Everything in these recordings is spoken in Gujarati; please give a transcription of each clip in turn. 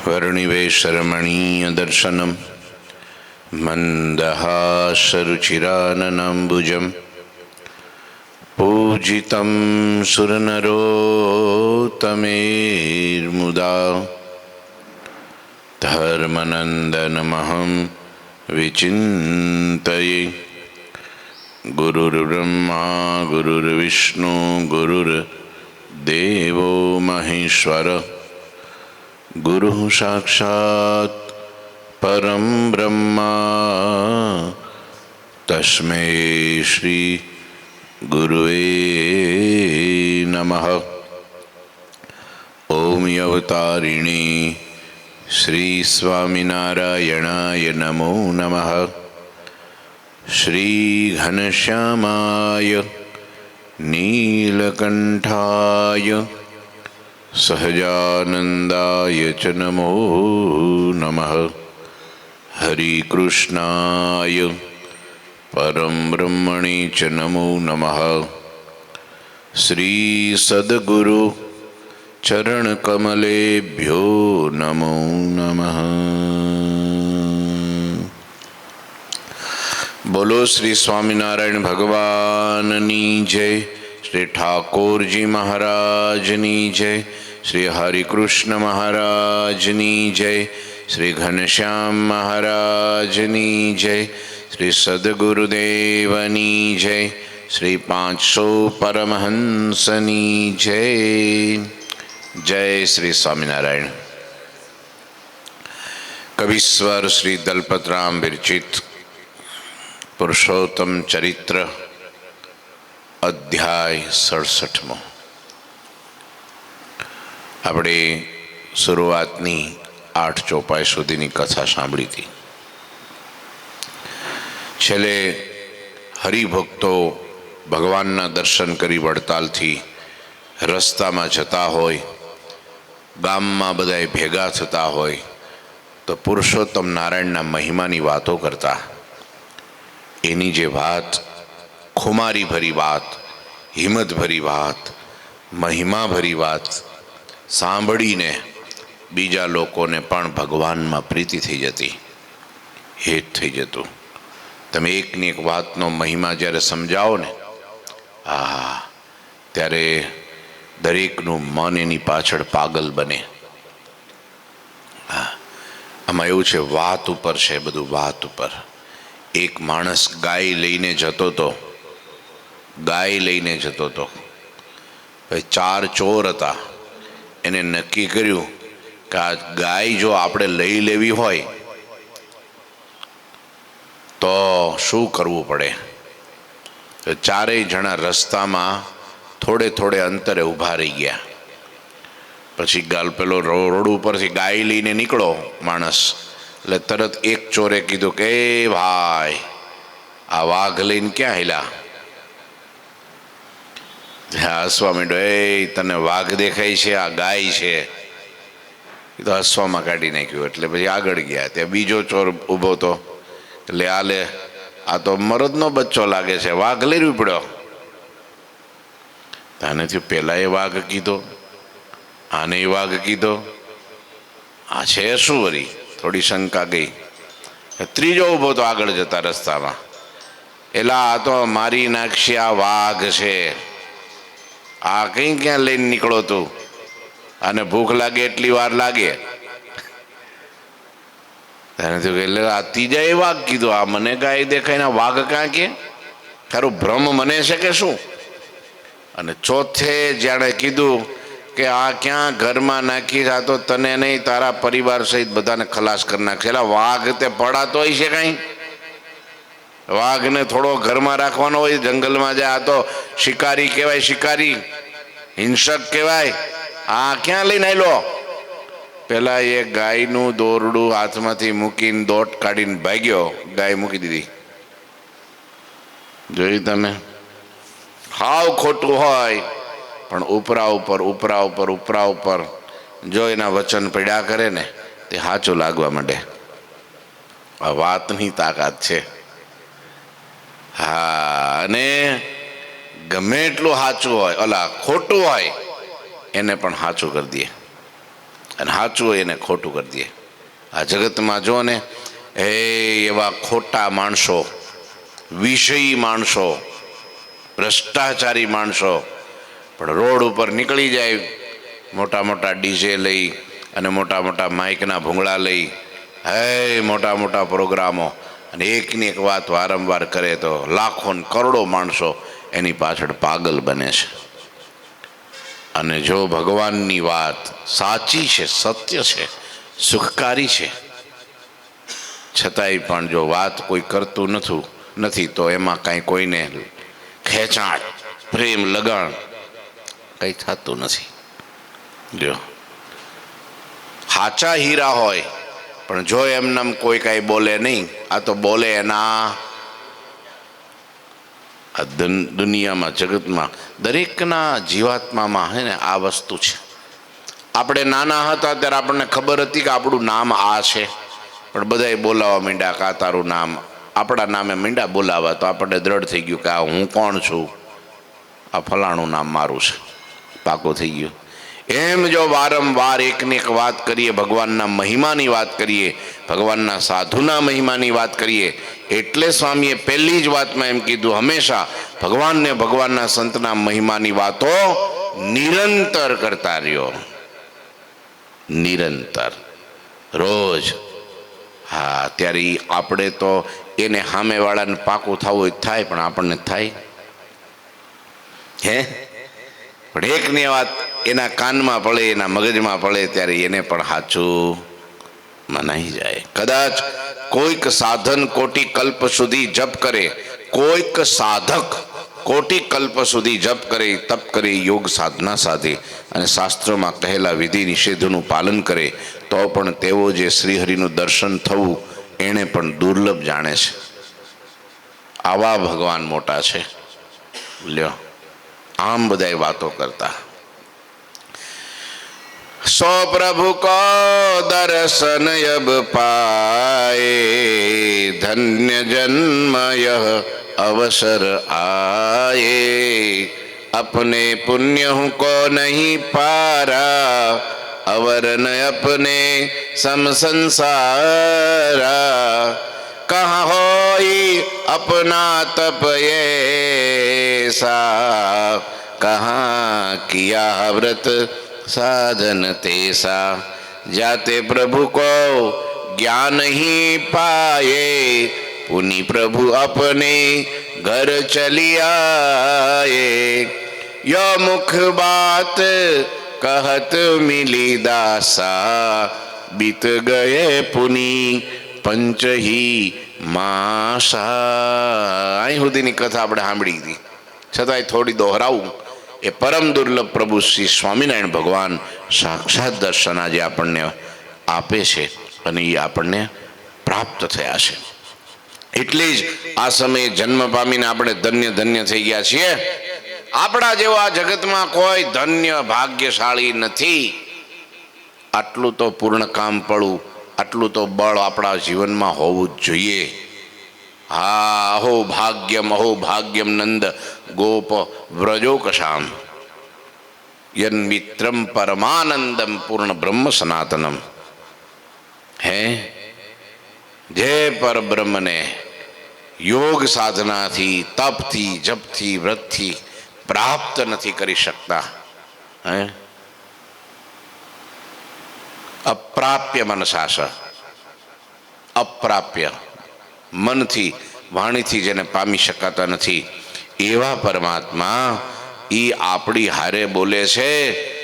वर्णिवेशरमणीयदर्शनं मन्दहासरुचिराननाम्बुजं पूजितं सुरनरोत्तमेर्मुदा धर्मनन्दनमहं विचिन्तये। गुरुर्ब्रह्मा गुरुर्विष्णु गुरुर्देवो महेश्वर गुरुः साक्षात् परं ब्रह्मा तस्मै श्री गुरुवे नमः। ओम अवतारिणे श्री स्वामिनारायणाय नमो नमः। श्री घनश्यामाय नीलकंठाय सहजानंदाय च नमो नमः। हरिकृष्णाय परम ब्रह्मणे च नमो नमः। श्री सद्गुरु चरण कमलेभ्यो नमो नमः। बोलो श्री स्वामीनारायण भगवाननी जय। श्री ठाकुरजी महाराजनी जय। श्री हरिकृष्ण महाराजनी जय। श्री घनश्याम महाराजनी जय। श्री सद्गुरुदेवनी जय। श्री 500 परमहंसनी जय। जय श्री स्वामीनारायण। कविस्वर श्री दलपतराम विरचित पुरुषोत्तम चरित्र अध्याय 67। આપણે શરૂઆતની 8 ચોપાઈ સુધીની કથા સાંભળી હતી। છેલ્લે હરિભક્તો ભગવાનના દર્શન કરી વડતાલથી રસ્તામાં જતા હોય, ગામમાં બધાય ભેગા થતા હોય તો પુરુષોત્તમ નારાયણના મહિમાની વાતો કરતા। એની જે વાત, ખુમારી ભરી વાત, હિંમત ભરી વાત, મહિમા ભરી વાત સાંભળીને બીજા લોકોને પણ ભગવાનમાં પ્રીતિ થઈ જતી, હેત થઈ જતું। તમે એકની એક વાતનો મહિમા જ્યારે સમજાવો ને, ત્યારે દરેકનું મન એની પાછળ પાગલ બને। આમાં એવું છે, વાત ઉપર છે બધું, વાત ઉપર। એક માણસ ગાય લઈને જતો હતો, ગાય લઈને જતો હતો। 4 ચોર હતા। એને નક્કી કર્યું કે આ ગાય જો આપણે લઈ લેવી હોય તો શું કરવું પડે। તો ચારેય જણા રસ્તામાં થોડે થોડે અંતરે ઊભા રહી ગયા। પછી પેલો રોડ ઉપરથી ગાય લઈને નીકળો માણસ, એટલે તરત એક ચોરે કીધું કે ભાઈ આ વાઘ લઈને ક્યાં હેલા? હસવા માંડ્યો, એ તને વાઘ દેખાય છે? આ ગાય છે। એ તો હસવામાં કાઢી નાખ્યું। એટલે પછી આગળ ગયા। ત્યાં બીજો ચોર ઊભો હતો, એટલે આલે આ તો મરદનો બચ્ચો લાગે છે, વાઘ લેવી પડ્યો। આનેથી પેલા એ વાઘ કીધો, આને વાઘ કીધો, આ છે શું વળી? થોડી શંકા ગઈ। ત્રીજો ઊભો તો આગળ જતા રસ્તામાં, એટલે આ તો મારી નાખશે, આ વાઘ છે, આ કઈ ક્યાં લઈને નીકળો તું? આને ભૂખ લાગે એટલી વાર લાગે। એટલે આ ત્રીજાએ વાઘ કીધું, આ મને ગાય દેખાય ને વાઘ ક્યાં કે? તારું ભ્રમ મને છે કે શું? અને ચોથે જાણે કીધું કે આ ક્યાં ઘરમાં નાખી, આ તો તને નહીં તારા પરિવાર સહિત બધાને ખલાસ કરી નાખશે। એટલે વાઘ તે પડાતો હોય છે કાંઈ? વાઘને થોડો ઘરમાં રાખવાનો હોય, જંગલમાં જાય, આ તો શિકારી કહેવાય, શિકારી હિંસક કહેવાય। આ ક્યાં લઈને આવેલો? પેલા એ ગાયનું દોરડું હાથમાંથી મૂકીને દોટ કાઢીને ભાગ્યો, ગાય મૂકી દીધી। જોયું તમે? હાવ ખોટું હોય પણ ઉપરા ઉપર ઉપરા ઉપર ઉપરા ઉપર જો એના વચન પડ્યા કરે ને તે સાચું લાગવા માંડે। આ વાતની તાકાત છે। હા, અને ગમે એટલું સાચું હોય, ઓલા ખોટું હોય એને પણ સાચું કરી દે। અને સાચું હોય એને ખોટું કરી દે. આ જગતમાં જો ને એવા ખોટા માણસો, વિષયી માણસો, ભ્રષ્ટાચારી માણસો પણ રોડ ઉપર નીકળી જાય મોટા મોટા ડીજે લઈ અને મોટા મોટા માઇકના ભૂંગળા લઈ, મોટા મોટા પ્રોગ્રામો, અને એકની એક વાત વારંવાર કરે તો લાખો ને કરોડો માણસો એની પાછળ પાગલ બને છે. અને જો ભગવાનની વાત સાચી છે, સત્ય છે, સુખકારી છે, છતાંય પણ જો વાત કોઈ કરતું નથી તો એમાં કાંઈ કોઈને ખેંચાણ, પ્રેમ, લગાણ કંઈ થતું નથી. જો સાચા હીરા હોય પણ જો એમનામ કોઈ કાંઈ બોલે નહીં, આ તો બોલે એના આ દુનિયામાં, જગતમાં દરેકના જીવાત્મામાં હે ને આ વસ્તુ છે. આપણે નાના હતા ત્યારે આપણને ખબર હતી કે આપણું નામ આ છે, પણ બધાએ બોલાવવા માંડ્યા કે આ તારું નામ, આપણા નામે માંડ્યા બોલાવવા તો આપણને દ્રઢ થઈ ગયું કે આ હું કોણ છું, આ ફલાણું નામ મારું છે, પાકું થઈ ગયું. એમ જો વારંવાર એકની એક વાત કરીએ, ભગવાનના મહિમાની વાત કરીએ, ભગવાનના સાધુના મહિમાની વાત કરીએ, એટલે સ્વામીએ પહેલી જ વાતમાં એમ કીધું, હંમેશા ભગવાનને ભગવાનના સંતના મહિમાની વાતો નિરંતર કરતા રહ્યો, નિરંતર, રોજ. હા, ત્યારે આપણે તો એને સામેવાળાને પાકું થવું હોય થાય, પણ આપણને થાય હે? પણ એકની વાત એના કાનમાં પડે, એના મગજમાં પડે ત્યારે એને પણ સાચું મનાઈ જાય. કદાચ કોઈક સાધન કોટી કલ્પ સુધી જપ કરે, કોઈક સાધક કોટી કલ્પ સુધી જપ કરે, તપ કરે, યોગ સાધના સાધે અને શાસ્ત્રોમાં કહેલા વિધિ નિષેધોનું પાલન કરે, તો પણ તેઓ જે શ્રીહરિનું દર્શન થવું એને પણ દુર્લભ જાણે છે. આવા ભગવાન મોટા છે. લ્યો, આમ બધાય વાતો કરતા. સો પ્રભુ કો દર્શન અબ પાએ, ધન્ય જન્મ યહ અવસર આए, अपने पुण्य को नहीं पारा, अवर न अपने सम संसारा, कहाँ होई अपना तप ऐसा, कहाँ किया व्रत साधन तेसा, जाते प्रभु को ज्ञान ही पाए, पुनि प्रभु अपने घर चली आए, यो मुख बात कहत मिली दासा, बीत गए पुनि पंच ही मासा. અહીં સુધીની કથા આપણે સાંભળી હતી, છતાંય થોડી દોહરાવું. એ પરમ દુર્લભ પ્રભુ શ્રી સ્વામિનારાયણ ભગવાન સાક્ષાત દર્શન આજે આપણને આપે છે અને એ આપણને પ્રાપ્ત થયા છે. એટલે જ આ સમયે જન્મ પામીને આપણે ધન્ય ધન્ય થઈ ગયા છીએ. આપણા જેવો આ જગતમાં કોઈ ધન્ય ભાગ્યશાળી નથી. આટલું તો પૂર્ણ કામ પડવું, આટલું તો બળ આપણા જીવનમાં હોવું જ જોઈએ. હા, અહો ભાગ્યમ નંદ ગોપ વ્રજોકશામ, યન મિત્રમ પરમાનંદમ પૂર્ણ બ્રહ્મ સનાતનમ. હે, જે પર બ્રહ્મને યોગ સાધનાથી, તપથી, જપથી, વ્રતથી પ્રાપ્ત નથી કરી શકતા. હે, અપ્રાપ્ય મનસાસ, અપ્રાપ્ય મનથી, વાણીથી જેને પામી શકાતા નથી, એવા પરમાત્મા એ આપણી હારે બોલે છે,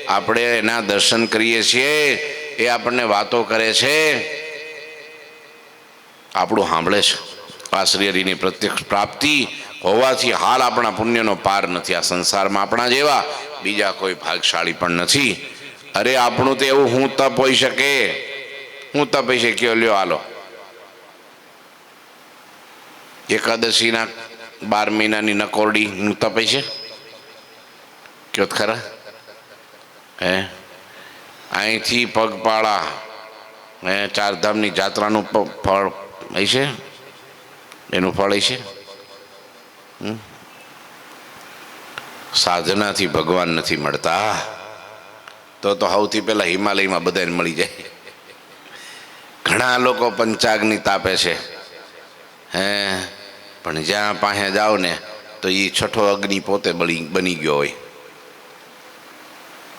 આપણે એના દર્શન કરીએ છીએ, એ આપણને વાતો કરે છે, આપણું સાંભળે છે. આ શ્રી હરિની પ્રત્યક્ષ પ્રાપ્તિ હોવાથી હાલ આપણા પુણ્યનો પાર નથી. આ સંસારમાં આપણા જેવા બીજા કોઈ ભાગશાળી પણ નથી. અરે આપણું તો એવું હું તપ હોઈ શકે, હું તપ હોઈ શક્યો. લ્યો હાલો, એકાદશીના 12 મહિનાની નકોરડી હું તપે છે કયો ખરા? હે, અહીંથી પગપાળા હે ચારધામની જાત્રાનું ફળ હોય છે, એનું ફળ છે. સાધનાથી ભગવાન નથી મળતા. તો સૌથી પહેલાં હિમાલયમાં બધાને મળી જાય. ઘણા લોકો પંચાગ્નિ તાપે છે, હે, પણ જ્યાં પાસે જાઓ ને તો એ છઠ્ઠો અગ્નિ પોતે બની ગયો હોય.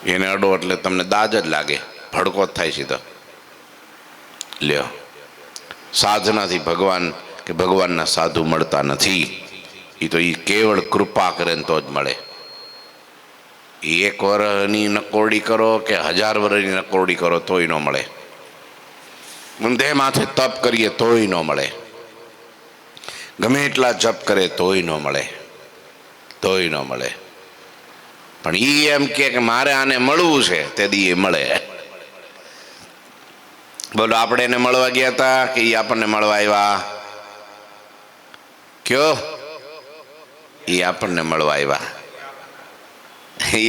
એને અડો એટલે તમને દાજ જ લાગે, ભડકો જ થાય સીધો. લ્યો, સાધનાથી ભગવાન કે ભગવાનના સાધુ મળતા નથી. એ તો એ કેવળ કૃપા કરે ને તો જ મળે. એક વર્ષની નકોરડી કરો કે 1000 વર્ષની નકોરડી કરો તોય ન મળે. ઊંધે માથે તપ કરીએ તોય ન મળે. ગમે એટલા જપ કરે તોય ન મળે, તોય ન મળે. પણ એ એમ કે મારે આને મળવું છે તે દી એ મળે. બોલો, આપણે એને મળવા ગયા હતા કે એ આપણને મળવા આવ્યા? કયો? એ આપણને મળવા આવ્યા.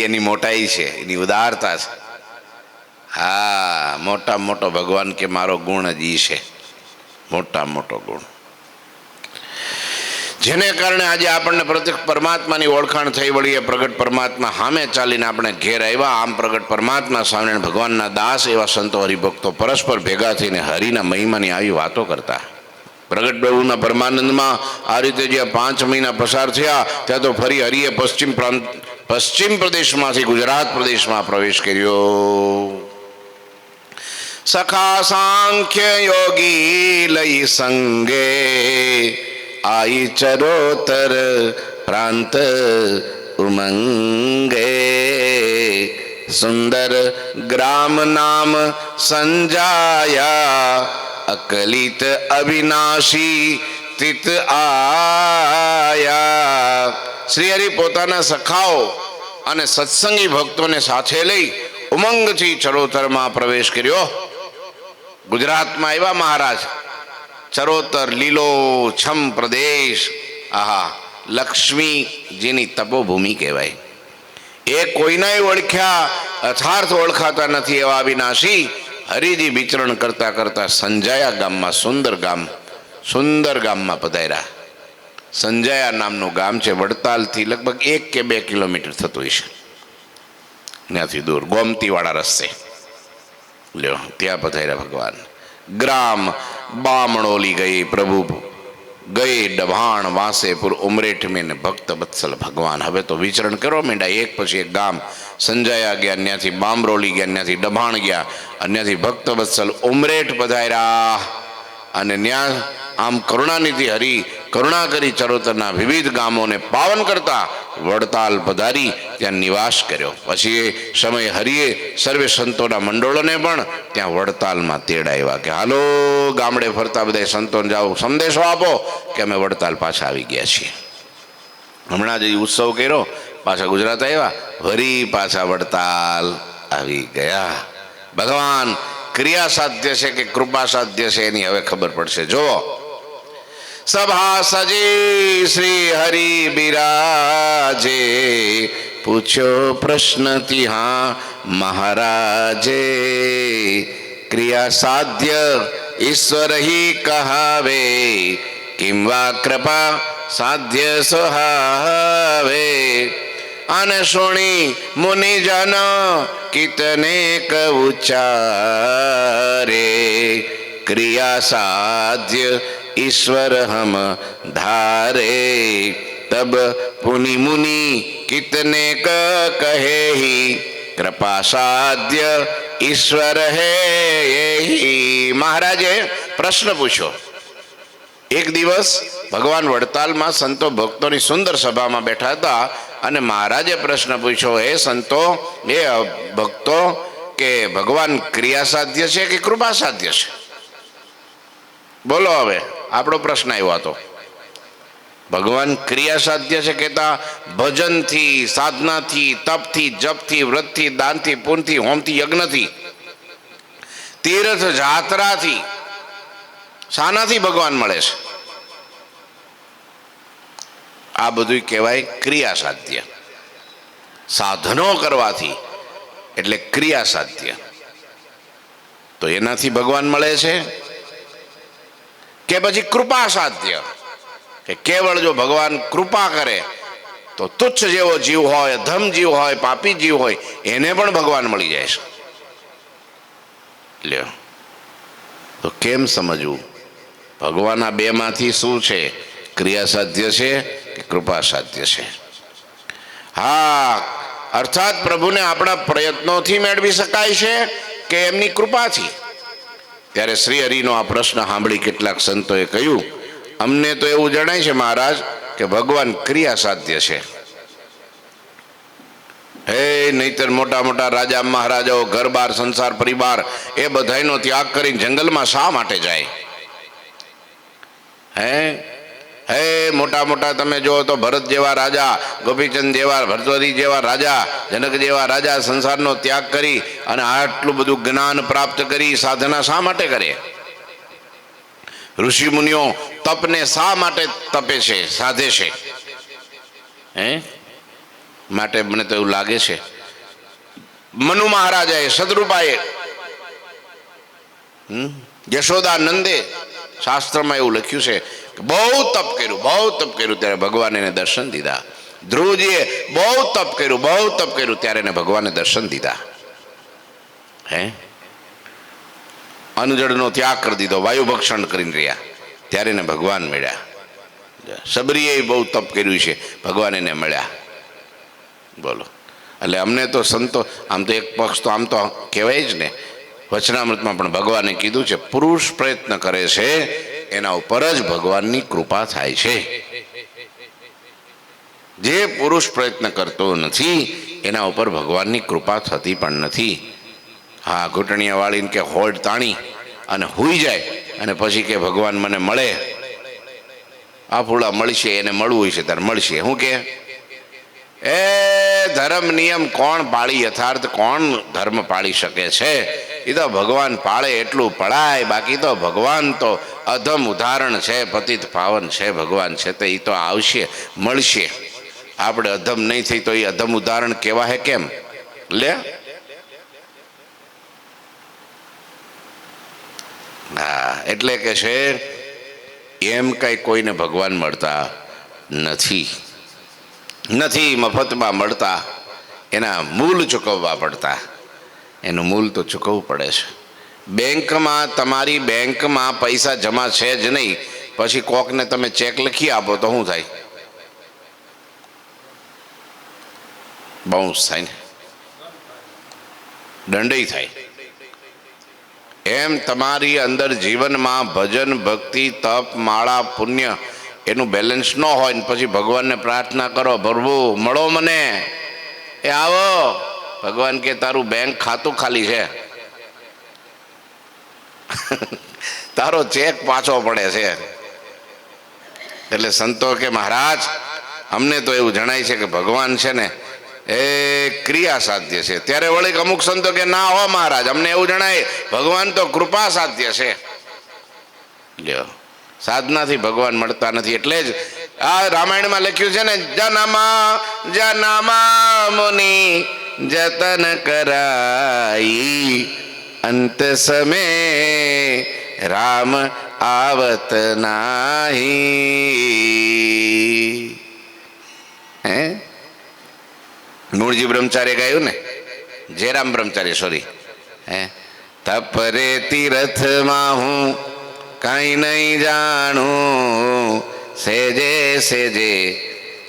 એની મોટાઈ છે, એની ઉદારતા છે. હા, મોટા મોટો ભગવાન કે મારો ગુણ જ ઈ છે, મોટા મોટો ગુણ. જેને કારણે આજે આપણને પ્રત્યક્ષ પરમાત્માની ઓળખાણ થઈ વળી. એ પ્રગટ પરમાત્મા સામે ચાલીને આપણે ઘેર આવ્યા. આમ પ્રગટ પરમાત્મા સ્વામિનારાયણ ભગવાનના દાસ એવા સંતો હરિભક્તો પરસ્પર ભેગા થઈને હરિના મહિમાની આવી વાતો કરતા. પ્રગટ પ્રભુના પરમાનંદમાં આ રીતે જે 5 મહિના પસાર થયા ત્યાં તો ફરી હરિએ પશ્ચિમ પ્રદેશમાંથી ગુજરાત પ્રદેશમાં પ્રવેશ કર્યો. સખા સાંખ્ય યોગી લઈ સંગે આઈ ચરોતર પ્રાંત ઉમંગે. સુંદર ગ્રામ નામ સંજાયા અકલિત અવિનાશી તિત આયા. શ્રી હરિ પોતાના સખાઓ અને સત્સંગી ભક્તોને સાથે લઈ ઉમંગથી ચરોતરમાં પ્રવેશ કર્યો. ગુજરાતમાં આવ્યા મહારાજ. ચરોતર લીલો છમ પ્રદેશ, આહા, લક્ષ્મીજીની તપોભૂમિ કહેવાય. એ કોઈનાય ઓળખ્યા યથાર્થ ઓળખાતા નથી એવા અવિનાશી હરિજી વિચરણ કરતા કરતા સંજાયા ગામમાં, સુંદર ગામમાં પધાર્યા. સંજાયા નામનું ગામ છે, વડતાલથી લગભગ 1 કે 2 કિલોમીટર થતું હશે, ત્યાંથી દૂર, ગોમતીવાળા રસ્તે. લ્યો, ત્યાં પધાર્યા ભગવાન. ગ્રામ બામણોલી ગઈ પ્રભુ ગઈ ડભાણ વાંસેપુર ઉમરેઠ મેં ભક્ત વત્સલ ભગવાન. હવે તો વિચરણ કરો માંડ્યા, એક પછી એક ગામ. સંજાયા ગયા, ત્યાંથી બામરોલી ગયા, ત્યાંથી ડભાણ ગયા, અને ત્યાંથી ભક્ત વત્સલ ઉમરેઠ પધાર્યા. અને ત્યાં આમ કરુણાનિધિ હરિ કરુણા કરી ચરોતરના વિવિધ ગામોને પાવન કરતા વડતાલ પધારી ત્યાં નિવાસ કર્યો. પછી એ સમયે હરિએ સર્વે સંતોના મંડળોને પણ ત્યાં વડતાલમાં તેડાવ્યા કે હાલો ગામડે ફરતા બધા સંતોને જાઓ, સંદેશો આપો કે અમે વડતાલ પાછા આવી ગયા છીએ. હમણાં જ ઉત્સવ કર્યો, પાછા ગુજરાત આવ્યા, વરી પાછા વડતાલ આવી ગયા. ભગવાન ક્રિયા સાધ્ય છે કે કૃપા સાધ્ય છે એની હવે ખબર પડશે. જુઓ, સભા સજી શ્રી હરિ બિરાજે, પૂછ્યો પ્રશ્ન તિહા મહારાજે. ક્રિયા સાધ્ય ઈશ્વર હી કહાવે, કિમ વા કૃપા સાધ્ય સોહાવે. અને સુણી મુનિ જન કિતને ઉચ્ચારે, ક્રિયા સાધ્ય ईश्वर हम धारे. तब पुनि मुनि कितने कहे ही, कृपा साध्य ईश्वर है. મહારાજે પ્રશ્ન પૂછ્યો. એક દિવસ ભગવાન વડતાલમાં સંતો ભક્તોની સુંદર સભામાં બેઠા હતા અને મહારાજે પ્રશ્ન પૂછ્યો, હે સંતો, હે ભક્તો, કે ભગવાન ક્રિયા સાધ્ય છે કે કૃપા સાધ્ય છે? બોલો, હવે આપણો પ્રશ્ન આવ્યો હતો. ભગવાન ક્રિયા સાધ્ય છે કહેતા ભજનથી, સાધનાથી, તપથી, જપથી, વ્રતથી, દાનથી, પુણ્યથી, હોમથી, યજ્ઞથી, તીર્થ જાત્રાથી, શાનાથી ભગવાન મળે છે? આ બધું કહેવાય ક્રિયા સાધ્ય. સાધનો કરવાથી એટલે ક્રિયા સાધ્ય. તો એનાથી ભગવાન મળે છે કે પછી કૃપા સાધ્ય, કે કેવળ જો ભગવાન કૃપા કરે તો તુચ્છ જેવો જીવ હોય, અધમ જીવ હોય, પાપી જીવ હોય, એને પણ ભગવાન મળી જાય છે. લ્યો, તો કેમ સમજવું? ભગવાન આ બેમાંથી શું છે? ક્રિયા સાધ્ય છે કે કૃપા સાધ્ય છે? હા, અર્થાત પ્રભુને આપણા પ્રયત્નોથી મેળવી શકાય છે કે એમની કૃપાથી? ત્યારે શ્રી હરિનો આ પ્રશ્ન સાંભળી કેટલાક સંતોએ કહ્યું, અમને તો એવું જણાય છે મહારાજ કે ભગવાન ક્રિયા સાધ્ય છે. હે, નહીતર મોટા મોટા રાજા મહારાજાઓ ઘર બાર સંસાર પરિવાર એ બધાનો ત્યાગ કરીને જંગલમાં શા માટે જાય? હે, મોટા મોટા તમે જો તો ભરત જેવા રાજા, ગોપીચંદ જેવા, ભરતવરી જેવા રાજા, જનક જેવા રાજા સંસારનો ત્યાગ કરી અને આટલું બધું જ્ઞાન પ્રાપ્ત કરી સાધના શા માટે કરે? ઋષિ મુનિઓ તપને શા માટે તપે છે, સાધે છે? માટે મને તો એવું લાગે છે મનુ મહારાજાએ, સદરૂપાએ, યશોદા નંદે શાસ્ત્રમાં એવું લખ્યું છે કે બહુ તપ કર્યું ત્યારે ભગવાન એને દર્શન દીધા. ધ્રુવજીએ બહુ તપ કર્યું ત્યારે એને ભગવાને દર્શન દીધા. અનજળનો ત્યાગ કરી દીધો, વાયુ ભક્ષણ કરીને રહ્યા ત્યારે એને ભગવાન મળ્યા. સબરીએ બહુ તપ કર્યું છે, ભગવાન એને મળ્યા. બોલો, એટલે અમને તો સંતો આમ તો એક પક્ષ તો આમ તો કહેવાય જ ને, વચનામૃતમાં પણ ભગવાને કીધું છે પુરુષ પ્રયત્ન કરે છે એના ઉપર જ ભગવાનની કૃપા થાય છે. જે પુરુષ પ્રયત્ન કરતો નથી એના ઉપર ભગવાનની કૃપા થતી પણ નથી. હા, ઘૂંટણીયા વાળીને કે હોડ તાણી અને હુઈ જાય અને પછી કે ભગવાન મને મળે, આ ફૂલા મળશે, એને મળવું હોય છે ત્યારે મળશે. શું કે એ ધર્મ નિયમ કોણ પાળી, યથાર્થ કોણ ધર્મ પાળી શકે છે? એ તો ભગવાન પાળે એટલું પડાય, બાકી તો ભગવાન તો અધમ ઉદાહરણ છે, પતિત પાવન છે ભગવાન છે, તો એ તો આવશે, મળશે. આપણે અધમ નહીં થઈ તો એ અધમ ઉદાહરણ કેવા હે કેમ? લે, હા, એટલે કે છે એમ કઈ કોઈને ભગવાન મળતા નથી, મફતમાં મળતા, એના મૂલ ચૂકવવા પડતા. એનું મૂલ તો ચૂકવવું પડે છે. બેંકમાં, તમારી બેંકમાં પૈસા જમા છે જ નહીં, પછી કોકને તમે ચેક લખી આપો તો શું થાય? બાઉન્સ થાય ને, દંડય થાય. એમ તમારી અંદર જીવનમાં ભજન, ભક્તિ, તપ, માળા, પુણ્ય એનું બેલેન્સ ન હોય ને પછી ભગવાનને પ્રાર્થના કરો, પ્રભુ મળો મને, એ આવો, ભગવાન કે તારું બેંક ખાતું ખાલી છે, તારો ચેક પાછો પડે છે. એટલે સંતો કે મહારાજ અમને તો એવું જણાય છે કે ભગવાન છે ને એ ક્રિયા સાધ્ય છે. ત્યારે વળી અમુક સંતો કે ના હો મહારાજ, અમને એવું જણાય ભગવાન તો કૃપા સાધ્ય છે. લ્યો, સાધનાથી ભગવાન મળતા નથી. એટલે જ આ રામાયણમાં લખ્યું છે ને, જનમાં મુનિ જતન કરાઈ, અંત સમય રામ આવત નાહી. મૂળજી બ્રહ્મચારી ગાયું ને, જયરામ બ્રહ્મચારી, સોરી. તપરે તીરથમાં હું કાંઈ નહીં જાણું, સેજે સેજે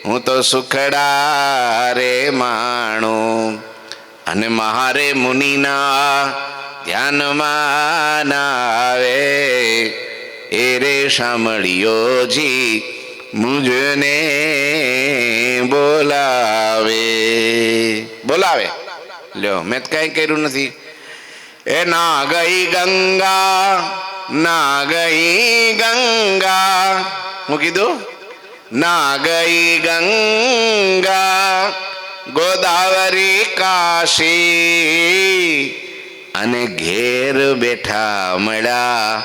હું તો સુખડા રે માણું, અને મારે મુનિના ધ્યાનમાં ના આવે, એ રે શામળિયોજી મુજને બોલાવે. લ્યો, મેં તો કઈ કર્યું નથી. એ ના ગઈ ગંગા, હું કીધું ના ગઈ ગંગા, ગોદાવરી કાશી, અને ઘેર બેઠા મળ્યા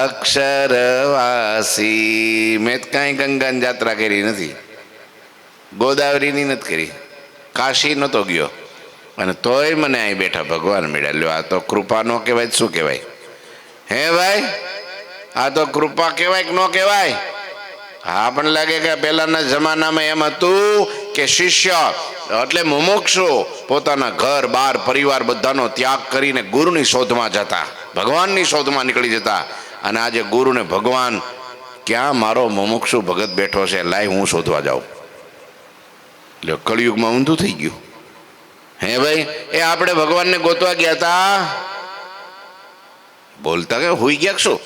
અક્ષરવાસી. મેં કાંઈ ગંગાની જાત્રા કરી નથી, ગોદાવરીની નથી કરી, કાશી નહોતો ગયો, અને તોય મને અહીં બેઠા ભગવાન મળ્યા. લ્યો, આ તો કૃપા નો કહેવાય, શું કહેવાય? હે ભાઈ, આ તો કૃપા કહેવાય કે ન કહેવાય? હા, પણ લાગે કે પહેલાના જમાનામાં એમ હતું કે શિષ્ય એટલે મુમુક્ષુ પોતાના ઘર બાર પરિવાર બધાનો ત્યાગ કરીને ગુરુની શોધમાં જતા, ભગવાનની શોધમાં નીકળી જતા. અને આજે ગુરુને ભગવાન ક્યાં મારો મુમુક્ષુ ભગત બેઠો છે, લાય હું શોધવા જાઉં. એટલે કળિયુગમાં ઊંધું થઈ ગયું. હે ભાઈ, એ આપણે ભગવાનને ગોતવા ગયા હતા, બોલતા કે હોઈ ગયા શું?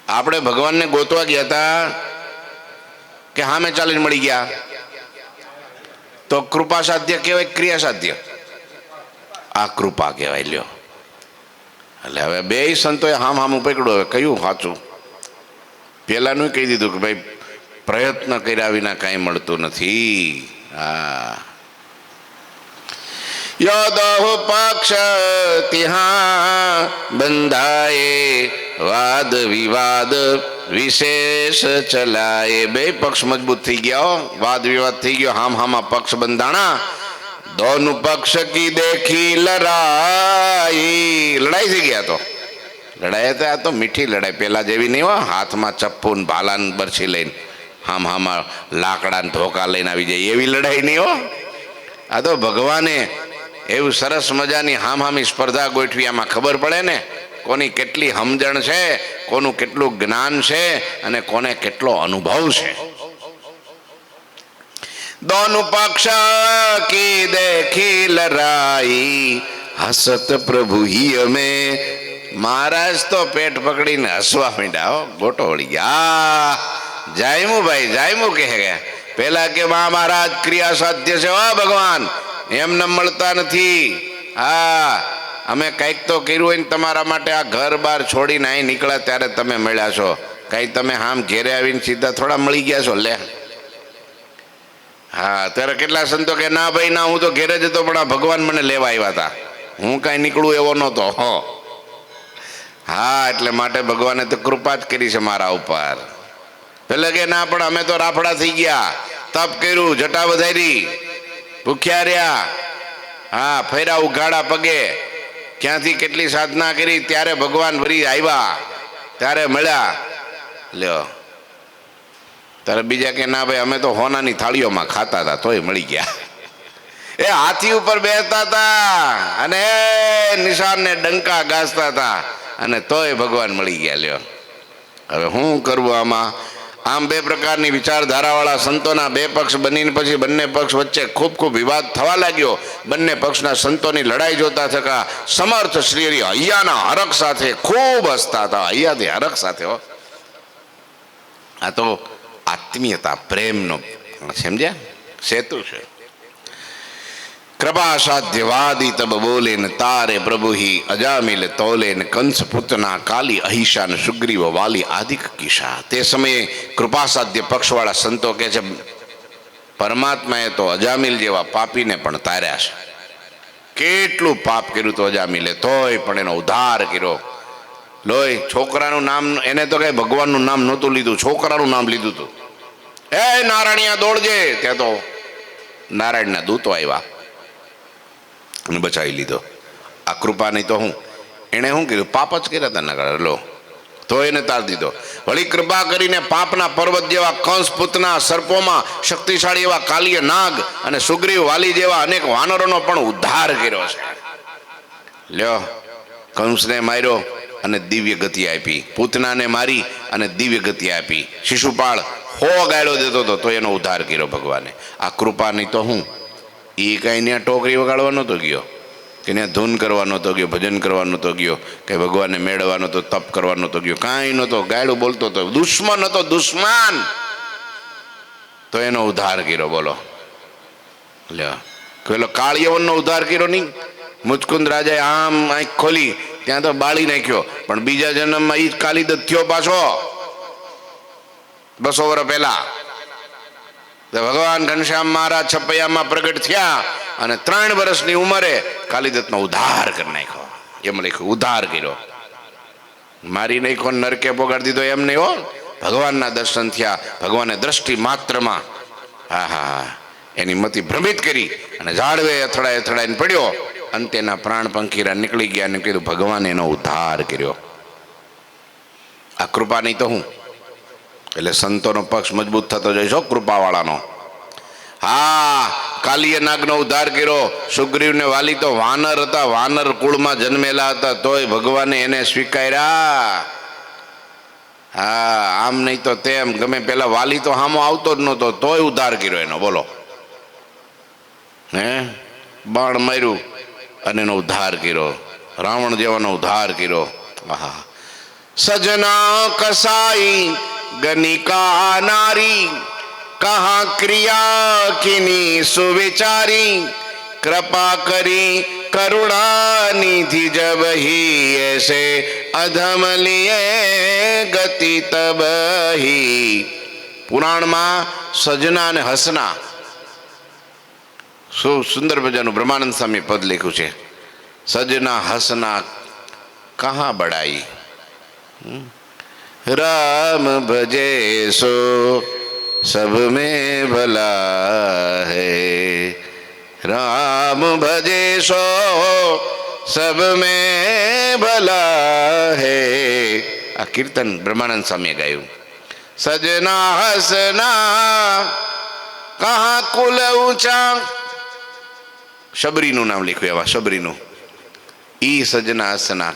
આપણે ભગવાનને ગોતવા ગયા હતા કે હામે ચાલીને મળી ગયા? તો કૃપા સાધ્ય કહેવાય ક્રિયા સાધ્ય? આ કૃપા કહેવાય. લ્યો, એટલે હવે બે સંતોએ હામું પકડ્યું. હવે કયું સાચું? પેલાનું કહી દીધું કે ભાઈ પ્રયત્ન કર્યા વિના કાંઈ મળતું નથી. હા, યદહુ પક્ષ તિહા બંધાયે વાદ વિવાદ વિશેષ ચલાય. બે પક્ષ મજબૂત થઈ ગયા, વાદ વિવાદ થઈ ગયો, હામા પક્ષ બંધાણા. દોનું પક્ષ કી દેખી લડાઈ, લડાઈ થઈ ગયા. તો લડાઈ તો આ તો મીઠી લડાઈ, પેલા જેવી નહીં હો, હાથમાં ચપ્પુ ને ભાલા ને બરછી લઈને હામાં લાકડા ને ધોકા લઈને આવી જાય એવી લડાઈ નહીં હો. આ તો ભગવાને એવું સરસ મજાની હામી સ્પર્ધા ગોઠવી. આમાં ખબર પડે ને કોની કેટલી સમજણ છે, કોનું કેટલું જ્ઞાન છે અને કોને કેટલો અનુભવ છે. દોનું પક્ષ કી દેખી લડાઈ હસત પ્રભુ હી અમે. મહારાજ તો પેટ પકડીને હસવા માંડ્યા હો, ગોટો વળી ગયા. જાયમુ ભાઈ જાયમુ કહે ગયા. પેલા કે મહારાજ ક્રિયા સાધ્ય છે, હો ભગવાન એમને મળતા નથી. હા, અમે કંઈક તો કર્યું હોય ને તમારા માટે, આ ઘર બાર છોડીને અહીં નીકળ્યા ત્યારે તમે મળ્યા છો. કંઈ તમે આમ ઘેરે આવીને સીધા થોડા મળી ગયા છો? લે, હા, ત્યારે કેટલા સંતો કે ના ભાઈ ના, હું તો ઘેરે જતો પણ આ ભગવાન મને લેવા આવ્યા હતા, હું કાંઈ નીકળું એવો નહોતો. હો, હા, એટલે માટે ભગવાને તો કૃપા જ કરી છે મારા ઉપર. પેલે કે ના, પણ અમે તો રાફડા થઈ ગયા, તપ કર્યું, જટા વધારી, ભૂખ્યા રહ્યા, હા, ફેરા ઉઘાડા પગે, ક્યાંથી કેટલી સાધના કરી, ત્યારે ભગવાન વરી આવ્યા, ત્યારે મળ્યા. લ્યો, ત્યારે બીજા કે ના ભાઈ અમે તો હોનાની થાળીઓમાં ખાતા હતા તોય મળી ગયા. એ હાથી ઉપર બેસતા હતા અને નિશાનને ડંકા ગાજતા હતા અને તોય ભગવાન મળી ગયા. લ્યો, હવે શું કરવું આમાં? આમ બે પ્રકારની વિચારધારાવાળા સંતોના બે પક્ષ બનીને પછી બંને પક્ષ વચ્ચે ખૂબ વિવાદ થવા લાગ્યો. બંને પક્ષના સંતોની લડાઈ જોતા થતા સમર્થ શ્રી હૈયાના હરખ સાથે ખૂબ હસતા હતા. હૈયાથી હરખ સાથે. હો, આ તો આત્મીયતા પ્રેમનો સમજ્યા સેતુ છે. કૃપા સાધ્યવાદી તબ બોલે ને તારે પ્રભુ હિ અજામિલ તોલે ને કંસ પુતના કાલી અહિષા ને સુગ્રીવ વાલી આદિક કિશા. તે સમયે કૃપા સાધ્ય પક્ષવાળા સંતો કે છે પરમાત્માએ તો અજામિલ જેવા પાપીને પણ તાર્યા છે. કેટલું પાપ કર્યું તો અજામિલે, તોય પણ એનો ઉદ્ધાર કર્યો. લોય, છોકરાનું નામ એને તો કઈ ભગવાનનું નામ નહોતું લીધું, છોકરાનું નામ લીધું હતું. એ નારાયણિયા દોડજે, ત્યાં તો નારાયણના દૂતો આવ્યા અને બચાવી લીધો. આ કૃપા નહીં તો હું, એણે શું કીધું? પાપ જ કર્યા હતા ના, લો તો એને તાર દીધો. વળી કૃપા કરીને પાપના પર્વત જેવા કંસ પુતના સર્પોમાં શક્તિશાળી એવા કાલિય નાગ અને સુગ્રીવ વાલી જેવા અનેક વાનરોનો પણ ઉદ્ધાર કર્યો છે. લ્યો, કંસને માર્યો અને દિવ્ય ગતિ આપી, પૂતનાને મારી અને દિવ્ય ગતિ આપી, શિશુપાળ હો ગાયડો દેતો હતો તો એનો ઉદ્ધાર કર્યો ભગવાને. આ કૃપા નહીં તો હું? એ કાંઈ ત્યાં ટોકરી વગાડવા નહોતો ગયો, કે ત્યાં ધૂન કરવા નહોતો ગયો, ભજન કરવા નહોતો ગયો, કે ભગવાનને મેળવવાનો તો તપ કરવા નહોતો ગયો, કાંઈ નહોતો. ગાયડું બોલતો હતો, દુશ્મન હતો, દુશ્મન, તો એનો ઉદ્ધાર કર્યો. બોલો, લ્યો, પેલો કાળિયવનનો ઉદ્ધાર કર્યો નહીં? મુચકુંદ રાજાએ આમ આંખ ખોલી ત્યાં તો બાળી નાખ્યો, પણ બીજા જન્મમાં એ જ કાલિદત્ત થયો પાછો 200 વર્ષ પહેલા. ભગવાન ઘનશ્યામ મહારાજ છપૈયામાં પ્રગટ થયા અને 3 વર્ષની ઉંમરે કાલિદત્તનો ઉદ્ધાર કરી નાખ્યો. એમ લખ્યું, ઉદ્ધાર કર્યો. મારી નાખ્યો, નરકે પોગાડી દીધો એમ નહીં હો. ભગવાનના દર્શન થયા, ભગવાને દ્રષ્ટિ માત્રમાં હા હા એની મતિ ભ્રમિત કરી અને ઝાડવે અથડાઈને પડ્યો. અંતેના પ્રાણ પંખીરા નીકળી ગયા અને કીધું ભગવાને એનો ઉદ્ધાર કર્યો. આ કૃપા નહીં તો હું? એટલે સંતોનો પક્ષ મજબૂત થતો જાય છો, કૃપાવાળાનો. હા, કાલીય નાગનો ઉદ્ધાર કર્યો. સુગ્રીવને વાલી તો વાનર હતા, વાનર કુળમાં જન્મેલા હતા, તોય ભગવાને એને સ્વીકાર્યા. હા, આમ નહીં તો તેમ, ગમે પેલા વાલી તો હામો આવતો જ નહોતો, તોય ઉદ્ધાર કર્યો એનો. બોલો, હે બાણ માર્યું અને એનો ઉદ્ધાર કર્યો, રાવણ જેવાનો ઉદ્ધાર કર્યો. આહા, સજના કસાઈ ગનિકા નારી, કહા ક્રિયા કિની સુવિચારી, कृपा करी करुणा निधि जब ही ऐसे अधम लिए गति तब ही. પુરાણમાં સજના અને હસના શું સુંદર મજાનું બ્રહ્માનંદ સ્વામી પદ લખ્યું છે. સજના હસના કહા બડાઈ, राम भजे सो सब में भला है, राम भजे सो सब में भला है. આ કીર્તન બ્રહ્માનંદ સ્વામીએ ગાયું. સજના હસના કહા કુલ ઊંચા, શબરીનું નામ લખ્યું એવા શબરીનું. ઈ સજના હસના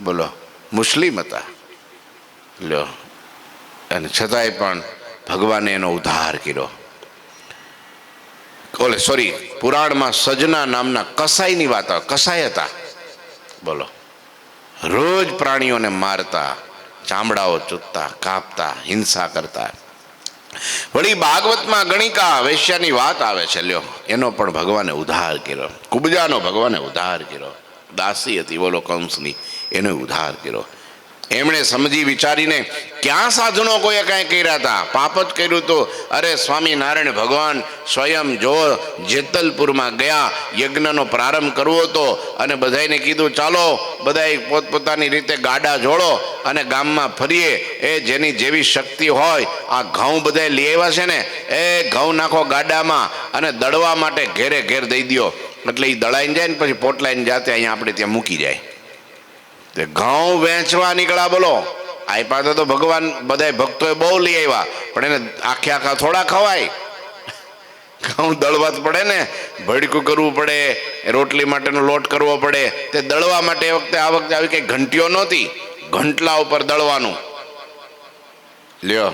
બોલો મુસ્લિમ હતા લ્યો, અને છતાંય પણ ભગવાને એનો ઉદ્ધાર કર્યો. ઓલે સોરી, પુરાણમાં સજના નામના કસાઈની વાત આવે. કસાઈ હતા બોલો, રોજ પ્રાણીઓને મારતા, ચામડાઓ ચૂતતા, કાપતા, હિંસા કરતા. વળી ભાગવતમાં ગણિકા વૈશ્યાની વાત આવે છે લ્યો, એનો પણ ભગવાને ઉદ્ધાર કર્યો. કુબજાનો ભગવાને ઉદ્ધાર કર્યો. દાસી હતી બોલો કંસની, એનો ઉદ્ધાર કર્યો. એમણે સમજી વિચારીને ક્યાં સાધનો કોઈએ કાંઈ કર્યા હતા, પાપ જ કર્યું હતું. અરે સ્વામિનારાયણ ભગવાન સ્વયં જો જેતલપુરમાં ગયા, યજ્ઞનો પ્રારંભ કરવો હતો અને બધાને કીધું ચાલો બધાએ પોતપોતાની રીતે ગાડા જોડો અને ગામમાં ફરીએ. એ જેની જેવી શક્તિ હોય, આ ઘઉં બધા લઈ આવ્યા છે ને, એ ઘઉં નાખો ગાડામાં અને દળવા માટે ઘેરે ઘેર દઈ દો. એટલે એ દળાઈને જાય ને પછી પોટલાઈને જાતે અહીંયા આપણે ત્યાં મૂકી જાય. તે ઘઉં વેચવા નીકળ્યા બોલો. આપ્યા તો ભગવાન બધા ભક્તોએ બહુ લઈ આવ્યા, પણ એને આખે આખા થોડા ખવાય. ઘઉં દળવા જ પડે ને, ભડકું કરવું પડે, રોટલી માટેનો લોટ કરવો પડે. તે દળવા માટે આ વખતે આવી કઈ ઘંટીઓ નહોતી, ઘંટલા ઉપર દળવાનું લ્યો.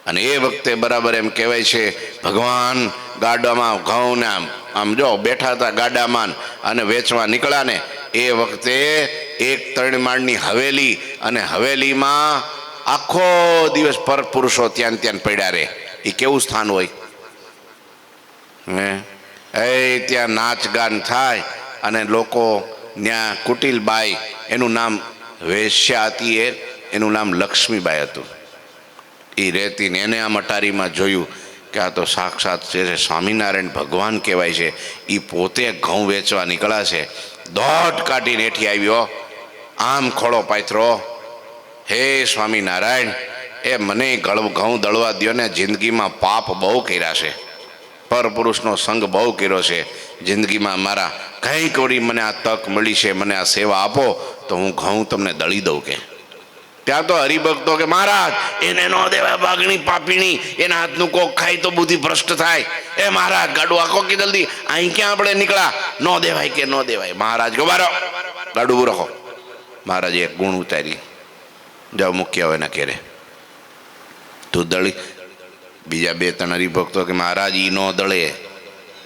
અને એ વખતે બરાબર એમ કહેવાય છે ભગવાન ગાડામાં ઘઉં ને આમ જો બેઠા હતા ગાડામાં અને વેચવા નીકળ્યા ને, એ વખતે એક 3 માળની હવેલી, અને હવેલીમાં આખો દિવસ પર પુરુષો ત્યાં ત્યાં પડ્યા રહે. એ કેવું સ્થાન હોય હે? ત્યાં નાચ ગાન થાય અને લોકો ત્યાં કુટિલબાઈ, એનું નામ વેશ્યા હતી, એનું નામ લક્ષ્મીબાઈ હતું. એ રહેતી ને એને આ મટારીમાં જોયું કે આ તો સાક્ષાત જે સ્વામિનારાયણ ભગવાન કહેવાય છે, એ પોતે ઘઉં વેચવા નીકળ્યા છે. દોઢ કાઢીને હેઠી આવ્યો, આમ ખોળો પાથરો, હે સ્વામિનારાયણ, એ મને ઘઉં દળવા દો ને, જિંદગીમાં પાપ બહુ કર્યા છે, પરપુરુષનો સંગ બહુ કર્યો છે જિંદગીમાં. મારા કંઈક વળી મને આ તક મળી છે, મને આ સેવા આપો તો હું ઘઉં તમને દળી દઉં. કે ત્યાં તો હરિભક્તો કે મહારાજ એને ન દેવાય, બાગણી પાપીણી, એના હાથનું કોક ખાય તો બુદ્ધિ ભ્રષ્ટ થાય. એ મહારાજ ગાડું આખો કે જલ્દી, અહીં ક્યાં આપણે નીકળ્યા, ન દેવાય કે ન દેવાય. મહારાજ કે બારો ગાડું ઉભું રાખો. મહારાજે એક ગુણ ઉતારી, જાઓ મૂક્યા હોય ને ઘેરે, તું દળી. બીજા 2-3 હરિભક્તો કે મહારાજ ઈ ન દળે,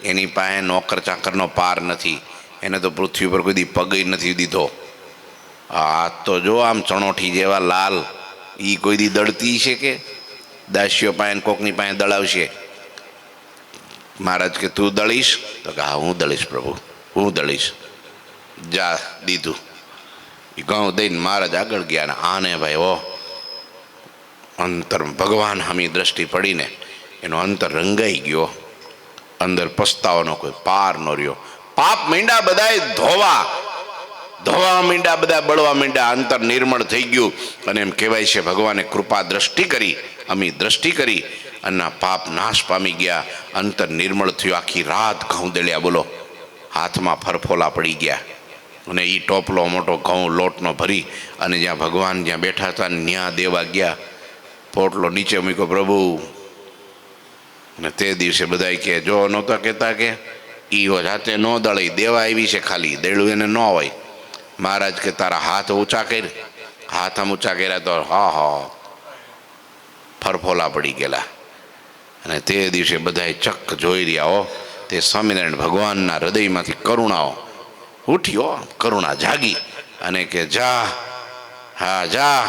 એની પાસે નોકર ચાકરનો પાર નથી, એને તો પૃથ્વી પર કોઈ દી પગ નથી દીધો. આ તો જો આમ ચણોઠી જેવા લાલ, એ કોઈ દી દળતી છે કે દાસીઓ પાસે કોકની પાસે દળાવશે. મહારાજ કે તું દળીશ? તો કે હા હું દળીશ પ્રભુ, હું દળીશ. જા દીધું. એ ઘઉં દઈને મહારાજ આગળ ગયા ને આને ભાઈ ઓ અંતર ભગવાન હામી દ્રષ્ટિ પડીને એનો અંતર રંગાઈ ગયો. અંદર પસ્તાવાનો કોઈ પાર ન રહ્યો. પાપ મીંડા બધાય ધોવા મીંડા, બધા બળવા મીંડા, અંતર નિર્મળ થઈ ગયું. અને એમ કહેવાય છે ભગવાને કૃપા દ્રષ્ટિ કરી, અમી દ્રષ્ટિ કરી, અને પાપ નાશ પામી ગયા, અંતર નિર્મળ થયું. આખી રાત ઘઉં દળ્યા બોલો, હાથમાં ફરફોલા પડી ગયા. અને એ ટોપલો મોટો ઘઉં લોટનો ભરી અને જ્યાં ભગવાન જ્યાં બેઠા હતા ત્યાં દેવા ગયા. પોટલો નીચે મૂક્યો પ્રભુ. અને તે દિવસે બધા કે જો નહોતા કહેતા કે ઈ જાતે ન દળી દેવા આવી છે, ખાલી દેડું એને ન હોય. મહારાજ કે તારા હાથ ઊંચા કર. હાથ આમ ઊંચા કર્યા તો હા ફરફોલા પડી ગયેલા. અને તે દિવસે બધા ચક જોઈ રહ્યા હો. તે સ્વામિનારાયણ ભગવાનના હૃદયમાંથી કરુણાઓ ઉઠ્યો, કરુણા જાગી અને કે જા, હા જા,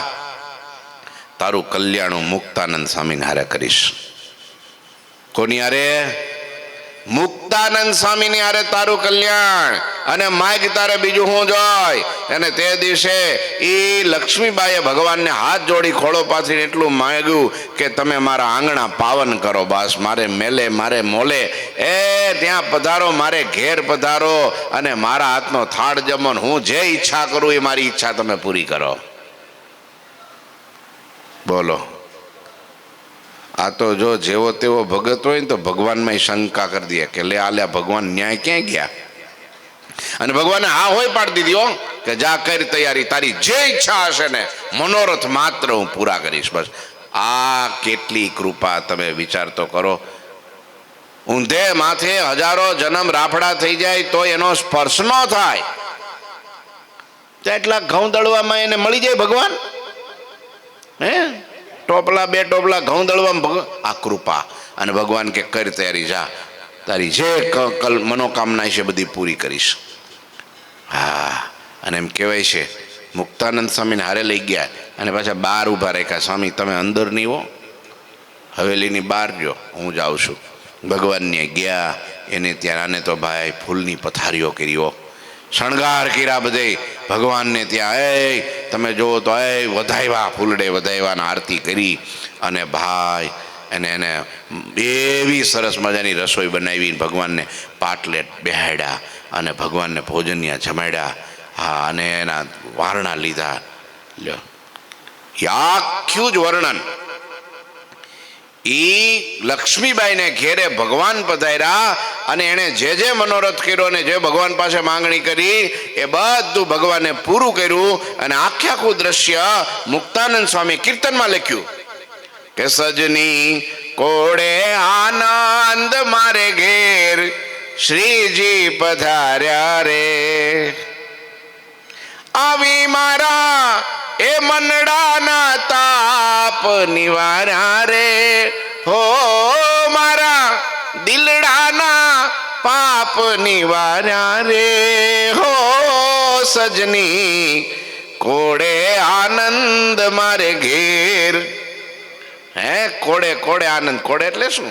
તારું કલ્યાણ હું મુક્તાનંદ સ્વામીને હારે કરીશ. કોની હારે? મુક્તાનંદ સ્વામીની હારે તારું કલ્યાણ. અને માગ તારે બીજું હું જોય. અને તે દિવસે એ લક્ષ્મીબાઈએ ભગવાનને હાથ જોડી ખોળો પાથરીને એટલું માંગ્યું કે તમે મારા આંગણા પાવન કરો. બસ મારે મેલે મારે મોલે એ ત્યાં પધારો, મારે ઘેર પધારો અને મારા હાથનો થાળ જમો. હું જે ઈચ્છા કરું એ મારી ઈચ્છા તમે પૂરી કરો. બોલો, આ તો જો જેવો તેવો ભગત હોય ને તો ભગવાનમાં શંકા કરી દે કે લે આલ્યા ભગવાન ન્યાય ક્યાં ગયા. અને ભગવાને હા હોય પાડી દીધી હો કે જા કરી તૈયારી, તારી જે ઈચ્છા હશે ને મનોરથ માત્ર હું પૂરા કરીશ. બસ આ કેટલી કૃપા તમે વિચાર તો કરો. ઊંધે માથે હજારો જન્મ રાફડા થઈ જાય તો એનો સ્પર્શ ન થાય. એટલા ઘઉં દળવામાં એને મળી જાય ભગવાન. હે ટોપલા બે ટોપલા ઘઉં દળવામાં આ કૃપા. અને ભગવાન કે કરી તૈયારી, જા તારી જે મનોકામના છે બધી પૂરી કરીશ. હા, અને એમ કહેવાય છે મુક્તાનંદ સ્વામીને હારે લઈ ગયા અને પાછા બહાર ઊભા રાખ્યા. સ્વામી તમે અંદર નહીં હો, હવેલીની બહાર જો, હું જાઉં છું. ભગવાનને ગયા એને ત્યાં. આને તો ભાઈ ફૂલની પથારીઓ કર્યો, શણગાર કર્યા બધે ભગવાનને ત્યાં. એ તમે જુઓ તો વધાવ્યા, ફૂલડે વધાવ્યાને આરતી કરી. અને ભાઈ એને એવી સરસ મજાની રસોઈ બનાવી, ભગવાનને પાટલે બેહાડ્યા અને ભગવાનને ભોજનિયા જમાડ્યા. હા, અને એના વારણા લીધા. લ્યો, આખું જ વર્ણન. ઈ લક્ષ્મીબાઈને ઘેરે ભગવાન પધાર્યા અને એણે જે જે મનોરથ કર્યો અને જે ભગવાન પાસે માંગણી કરી એ બધું ભગવાને પૂરું કર્યું. અને આખું દ્રશ્ય મુક્તાનંદ સ્વામી કીર્તનમાં લખ્યું કે સજની કોડે આનંદ મારે ઘેર શ્રીજી પધાર્યા રે. આવી મારા એ મનડાના તાપ નિવાર્યા રે. હો મારા દિલડાના પાપ નિવાર્યા રે. હો સજની કોડે આનંદ મારે ઘેર. હે કોડે કોડે આનંદ. કોડે એટલે શું?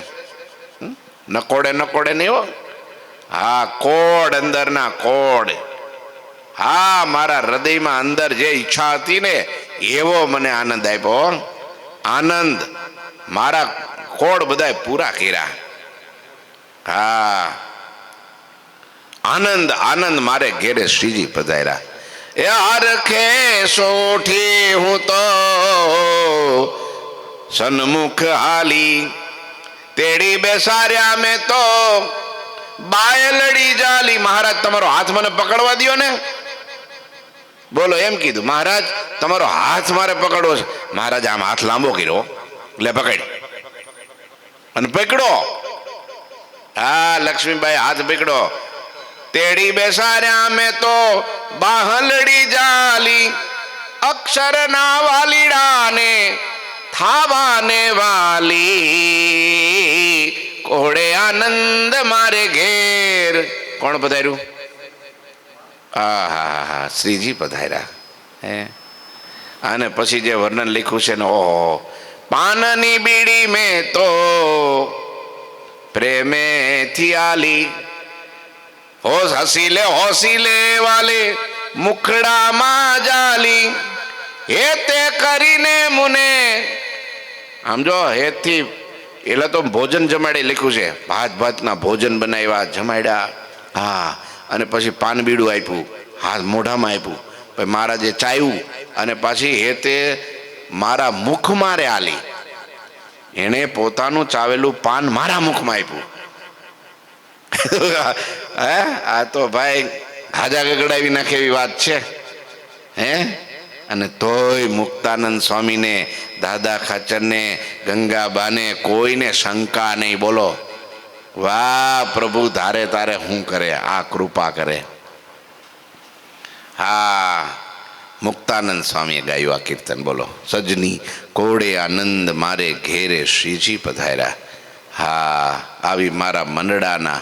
નકોડે નકોડે નહીં હો. હા, કોડ અંદરના કોડ. હા, મારા હૃદયમાં અંદર જે ઈચ્છા હતી ને એવો મને આનંદ આપ્યો. આનંદ મારા કોડ બધા પૂરા કર્યા. હા, આનંદ આનંદ મારે ઘેરે શ્રીજી પધાર્યા. એ હરખે સોઠી હું તો સન્મુખ હાલી, તેડી બેસાર્યા મેં તો બાયલડી જાલી. મહારાજ તમારો હાથ મને પકડવા દ્યો ને. બોલો, એમ કીધું મહારાજ તમારો હાથ મારે પકડવો છે. મહારાજ આમ હાથ લાંબો કર્યો, લે પકડ. અને પકડો. હા, લક્ષ્મીબાઈ હાથ પકડો. તેડી બેસાર્યા મેં તો બાહલડી જાલી, અક્ષર ના વાલીડાને થાવાને વાલી. કોડે આનંદ મારે ઘેર. કોણ પધાર્યું? હા, શ્રીજી પધાર્યા. હે, અને પછી જે વર્ણન લખ્યું છે ને, ઓહો, પાનની બીડી મેં તો પ્રેમેથી આલી, હોસી લે વાલે મુખડામાં જાલી. હે તે કરીને મુને, આમ જો હેતથી એટલે તો ભોજન જમાડે લખ્યું છે. ભાતના ભોજન બનાવ્યા, જમાડ્યા. હા, અને પછી પાન બીડું આપ્યું, હાથ મોઢામાં આપ્યું. પછી મહારાજે ચાવ્યું અને પાછી હેતે મારા મુખમાં રે આલી. એણે પોતાનું ચાવેલું પાન મારા મુખમાં આપ્યું. હે, આ તો ભાઈ હાજા ગગડાવી નાખે એવી વાત છે. હે, અને તોય મુક્તાનંદ સ્વામીને, દાદા ખાચરને, ગંગાબાને કોઈને શંકા નહીં. બોલો, વાહ પ્રભુ, ધારે તારે શું કરે, આ કૃપા કરે. હા, મુક્તાનંદ સ્વામીએ ગાયું આ કીર્તન. બોલો, સજની કોડે આનંદ મારે ઘેરે શ્રીજી પધાર્યા. હા, આવી મારા મનડાના,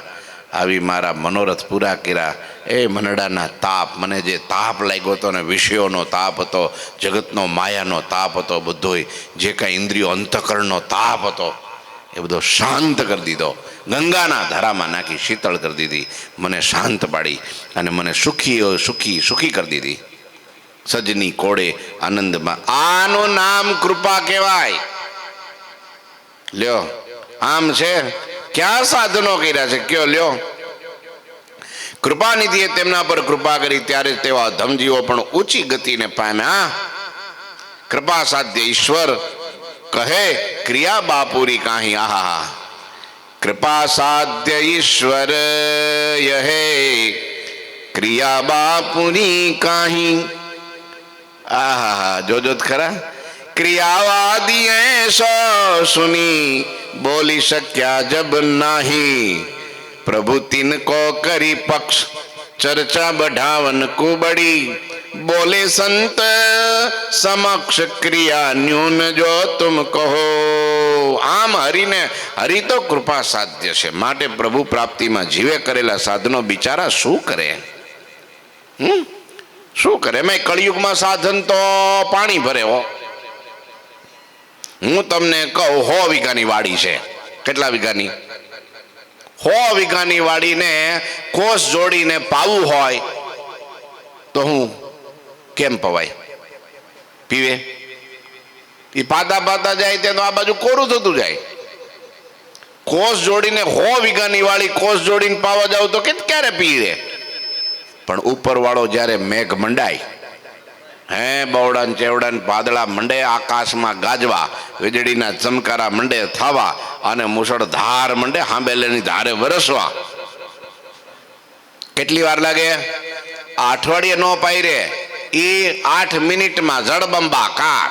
આવી મારા મનોરથ પૂરા કર્યા. એ મનડાના તાપ, મને જે તાપ લાગ્યો હતો ને, વિષયોનો તાપ હતો, જગતનો માયાનો તાપ હતો, બધોય જે કાંઈ ઇન્દ્રિયો અંતઃકરણનો તાપ હતો એ બધો શાંત કરી દીધો. ગંગાના ધારામાં નાખી શીતળ કરી દીધી, મને શાંત પાડી અને મને સુખી સુખી સુખી કરી દીધી. સજની કોડે આનંદમાં, આનું નામ કૃપા કહેવાય. લ્યો, આમ છે. ક્યાં સાધનો કર્યા છે કયો, લ્યો. કૃપાનિધિએ તેમના પર કૃપા કરી ત્યારે તેવા ધમજીવો પણ ઊંચી ગતિને પામ્યા. કૃપા સાધ્ય ઈશ્વર કહે ક્રિયા બાપુરી કાહી. આહા, કૃપા સાધ્ય ઈશ્વર યહે ક્રિયા બાપુરી કાહી. આહા, જોજો ખરા. ક્રિયાવાદી એસો સુની બોલી શક્યા જબ નાહી. પ્રભુ તિनको કરી પક્ષ ચર્ચા बढ़ावन कुबड़ी. बोले संत समक्ष क्रिया न्यून जो तुम કહો. આમ હરિને, હરિ તો કૃપા સાધ્ય છે, માટે પ્રભુ પ્રાપ્તિમાં જીવે કરેલા સાધનો બિચારા શું કરે? શું કરે? મેં કળિયુગમાં સાધન તો પાણી ભરે હો. હું તમને કહું, 100 વીઘાની વાડી છે. કેટલા વીઘાની? 100 વીઘાની વાડીને કોષ જોડીને પાવું હોય તો હું કેમ પવાય? પીવે? એ પાતા પાતા જાય તે તો આ બાજુ કોરું થતું જાય. કોષ જોડીને 100 વીઘાની વાડી કોષ જોડીને પાવા જાવ તો ક્યારે પીવે? પણ ઉપર વાળો જ્યારે મેઘ મંડાય, હે બવડા ચેવડા વાદળા મંડે આકાશમાં ગાજવા, વીજળીના ચમકારા મંડે થવા અને મુસળધાર મંડે હાંબેલેની ધારે વરસવા, કેટલી વાર લાગે? અઠવાડિયે નો પાયરે એ 8 મિનિટમાં જળબંબાકાર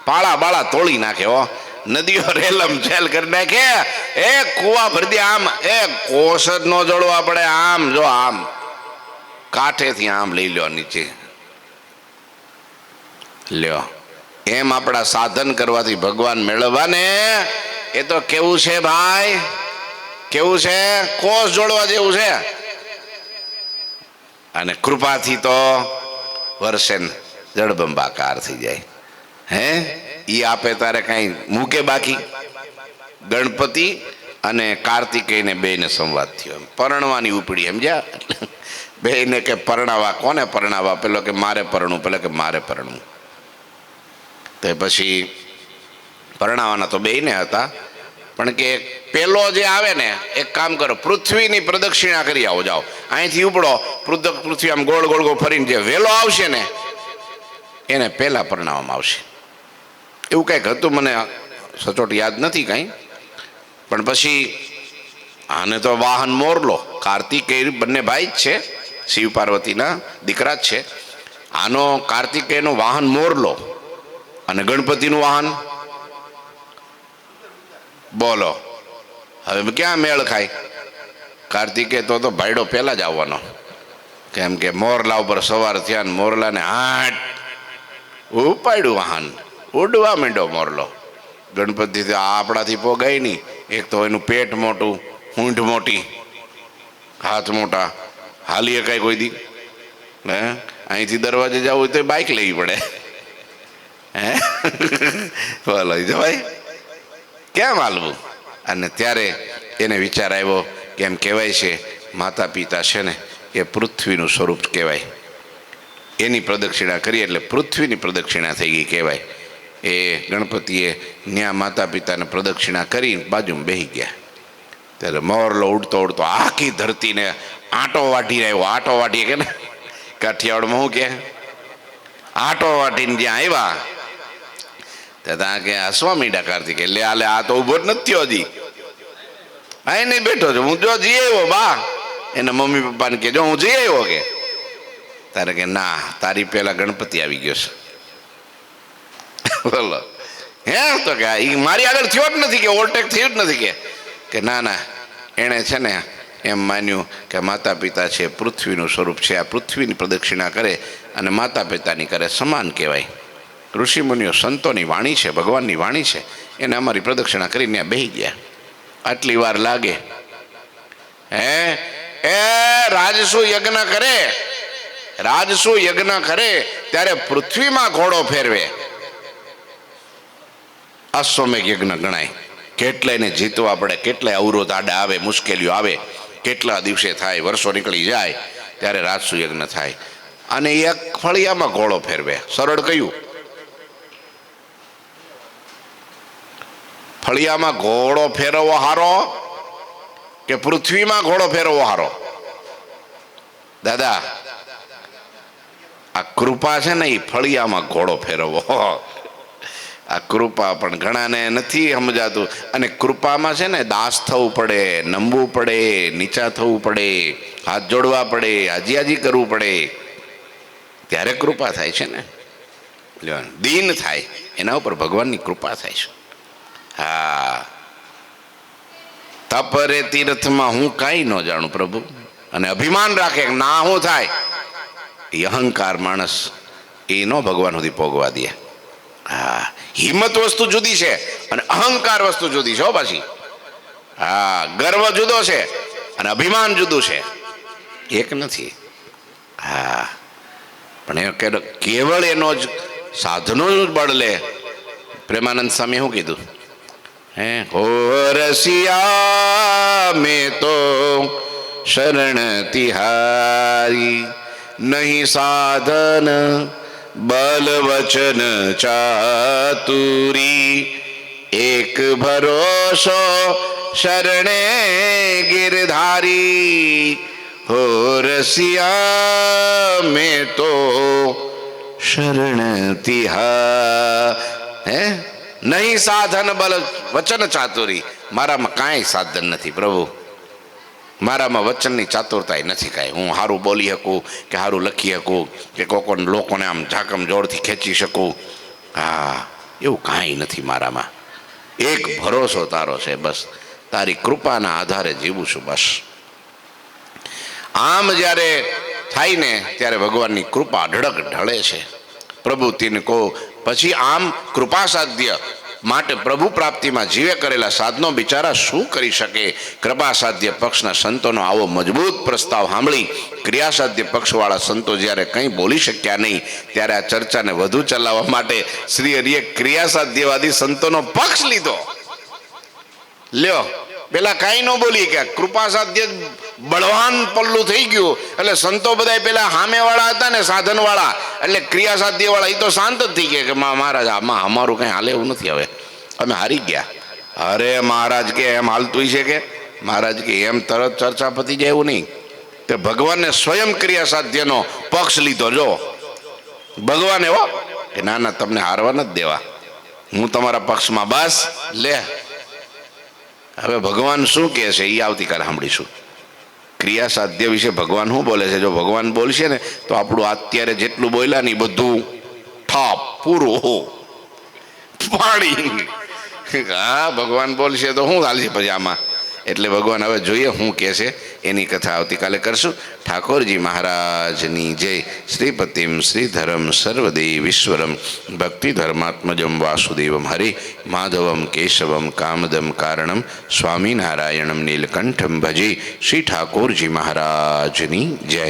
પાળા બાળા તોડી નાખે હો. નદીઓ રેલમ છેલ કરી નાખે. એ કુવા ભરી દે. આમ એ કોષ જ ન જોડવા પડે. આમ જો, આમ કાંઠેથી આમ લઈ લ્યો નીચે લ્યો. એમ આપણા સાધન કરવાથી ભગવાન મેળવવાને એ તો કેવું છે ભાઈ? કેવું છે? કોષ જોડવા જેવું છે. અને કૃપાથી તો વર્ષે જળબંબાકાર થઈ જાય. હે ઈ આપે તારે કઈ મૂકે બાકી? ગણપતિ અને કાર્તિકેયને બેને સંવાદ થયો. પરણવાની ઉપડી, સમજ્યા? બેને કે પરણાવા. કોને પરણાવા? પેલો કે મારે પરણવું, પેલો કે મારે પરણવું. તો પછી પરણાવાના તો બેને હતા, પણ કે પેલો જે આવે ને, એક કામ કરો, પૃથ્વીની પ્રદક્ષિણા કરી આવો. જાઓ અહીંથી ઉપડો, પૃથ્વી આમ ગોળ ગોળ ગોળ ફરીને જે વેલો આવશે ને એને પહેલા પરણાવવામાં આવશે. એવું કંઈક હતું, મને સચોટ યાદ નથી કાંઈ. પણ પછી આને તો વાહન મોરલો, કાર્તિકેય બંને ભાઈ જ છે, શિવ પાર્વતીના દીકરા જ છે. આનો કાર્તિકેયનો વાહન મોરલો અને ગણપતિનું વાહન બોલો. હવે ક્યાં મેળ ખાય? કાર્તિકે તો ભાઈડો પહેલા જ આવવાનો, કેમ કે મોરલા ઉપર સવાર થયા ને મોરલાને હાટ ઉપાડ્યું વાહન, ઉડવા માંડ્યો મોરલો. ગણપતિ આપણાથી પોગાય નહીં. એક તો એનું પેટ મોટું, ઊંઢ મોટી, હાથ મોટા, હાલીએ કાંઈ કોઈ દી. હે અહીંથી દરવાજે જવું હોય તો બાઇક લેવી પડે. હે બોલો જવાય? કેમ હાલવું? અને ત્યારે એને વિચાર આવ્યો કે એમ કહેવાય છે માતા પિતા છે ને એ પૃથ્વીનું સ્વરૂપ કહેવાય. એની પ્રદક્ષિણા કરી એટલે પૃથ્વીની પ્રદક્ષિણા થઈ ગઈ કહેવાય. એ ગણપતિએ ન્યા માતા પિતાને પ્રદક્ષિણા કરી બાજુમાં બેસી ગયા. ત્યારે મોરલો ઉડતો ઉડતો આખી ધરતીને આંટો વાટીને આવ્યો. આંટો વાટીએ કે ને કાઠિયાવાડમાં શું કે? આંટો વાટીને જ્યાં આવ્યા ત્યાં કે હસવા મીંડા કાર્તિક એટલે આલે આ તો ઉભો જ નથી હજી, અહીં નહીં બેઠો છું હું. જો જઈ આવ્યો બા, એના મમ્મી પપ્પાને કે જો હું જઈ આવ્યો કે તારે કે ના, તારી પહેલા ગણપતિ આવી ગયો છે. બોલો હે? તો કે એ મારી આગળ થયો જ નથી, કે ઓવરટેક થયું જ નથી. કે ના ના, એણે છે ને એમ માન્યું કે માતા પિતા છે પૃથ્વીનું સ્વરૂપ છે, આ પૃથ્વીની પ્રદક્ષિણા કરે અને માતા પિતાની કરે સમાન કહેવાય. ઋષિમુનિઓ સંતોની વાણી છે, ભગવાનની વાણી છે, એને અમારી પ્રદક્ષિણા કરીને બેસી ગયા. આટલી વાર લાગે? હે? એ રાજસુ યજ્ઞ કરે, રાજસુ યજ્ઞ કરે ત્યારે પૃથ્વીમાં ઘોડો ફેરવે, અશ્વમેઘ યજ્ઞ ગણાય. કેટલાયને જીતવા પડે, કેટલાય અવરોધ આડા આવે, મુશ્કેલીઓ આવે, કેટલા દિવસે થાય, વર્ષો નીકળી જાય ત્યારે રાજસુ યજ્ઞ થાય. અને એક ફળિયામાં ઘોડો ફેરવે. સરળ કયું? ફળિયામાં ઘોડો ફેરવવો હારો કે પૃથ્વીમાં ઘોડો ફેરવવો હારો? દાદા, આ કૃપા છે ને, એ ફળિયામાં ઘોડો ફેરવવો. આ કૃપા પણ ઘણાને નથી સમજાતું. અને કૃપામાં છે ને દાસ થવું પડે, નમવું પડે, નીચા થવું પડે, હાથ જોડવા પડે, હાજી હાજી કરવું પડે, ત્યારે કૃપા થાય છે ને. દીન થાય, એના ઉપર ભગવાનની કૃપા થાય છે. હા, તપરે તીર્થમાં હું કાંઈ ન જાણું પ્રભુ, અને અભિમાન રાખે ના હું થાય, એ અહંકાર માણસ એ નો ભગવાન સુધી પોગવા દે. હા, હિંમત વસ્તુ જુદી છે અને અહંકાર વસ્તુ જુદી છે હો પાછી. હા, ગર્વ જુદો છે અને અભિમાન જુદું છે, એક નથી. હા, પણ એ કેવળ એનો જ સાધનો જ બળ લે. પ્રેમાનંદ સ્વામી શું કીધું? હે, હો રસિયા મેં તો શરણ તિહારી, નહીં સાધન બલ વચન ચાતુરી, એક ભરોસો શરણે ગિરધારી, હો રસિયા મેં તો શરણ તિહારી. હે, નહીં સાધન બલ વચન ચાતુરી, મારામાં કાંઈ સાધન નથી પ્રભુ, મારામાં વચનની ચાતુરતા નથી કાંઈ. હું સારું બોલી શકું કે સારું લખી શકું કે લોકોને આમ ઝાકમ જોડથી ખેંચી શકું, હા, એવું કાંઈ નથી મારામાં. એક ભરોસો તારો છે, બસ તારી કૃપાના આધારે જીવું છું, બસ. આમ જ્યારે થાય ને ત્યારે ભગવાનની કૃપા અઢળક ઢળે છે. પ્રભુ તિનકો પછી આમ કૃપા સાધ્ય માટે પ્રભુ પ્રાપ્તિમાં જીવે કરેલા સાધનો બિચારા શું કરી શકે? કૃપા સાધ્ય પક્ષના સંતોનો આવો મજબૂત પ્રસ્તાવ સાંભળી ક્રિયાસાધ્ય પક્ષવાળા સંતો જ્યારે કંઈ બોલી શક્યા નહીં, ત્યારે આ ચર્ચાને વધુ ચલાવવા માટે શ્રી હરિએ ક્રિયાસાધ્યવાદી સંતોનો પક્ષ લીધો. લ્યો, પેલા કાંઈ ન બોલી કે કૃપા સાધ્ય બળવાન પલ્લું થઈ ગયું, એટલે સંતો બધા પેલા સામે વાળા હતા ને સાધન વાળા, એટલે ક્રિયા સાધ્ય વાળા એ તો શાંત જ થઈ ગયા કે મહારાજ આમાં અમારું કઈ હાલે એવું નથી, હવે અમે હારી ગયા. અરે મહારાજ કે એમ હાલતું છે કે? મહારાજ કે એમ તરત ચર્ચા પતી જાય એવું નહીં, કે ભગવાનને સ્વયં ક્રિયા સાધ્યનો પક્ષ લીધો. જો ભગવાને હો કે ના ના, તમને હારવા નથી દેવા, હું તમારા પક્ષમાં, બસ લે. હવે ભગવાન શું કહે છે એ આવતીકાલે સાંભળીશું. ક્રિયા સાધ્ય વિશે ભગવાન શું બોલે છે? જો ભગવાન બોલશે ને તો આપણું અત્યારે જેટલું બોલ્યા ને બધું ઠાપ પૂરું પાણી. હા, ભગવાન બોલશે તો શું ચાલશે પછી આમાં? એટલે ભગવાન હવે જોઈએ શું કહે છે, એની કથા આવતીકાલે કરશું. ઠાકોરજી મહારાજની જય. શ્રીપતિમ શ્રીધરમ સર્વદેવીશ્વરમ ભક્તિ ધર્માત્મજમ વાસુદેવમ હરિ માધવમ કેશવમ કામદમ કારણમ સ્વામિનારાયણમ નીલકંઠમ ભજે. શ્રી ઠાકોરજી મહારાજની જય.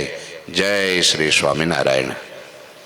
જય શ્રી સ્વામિનારાયણ.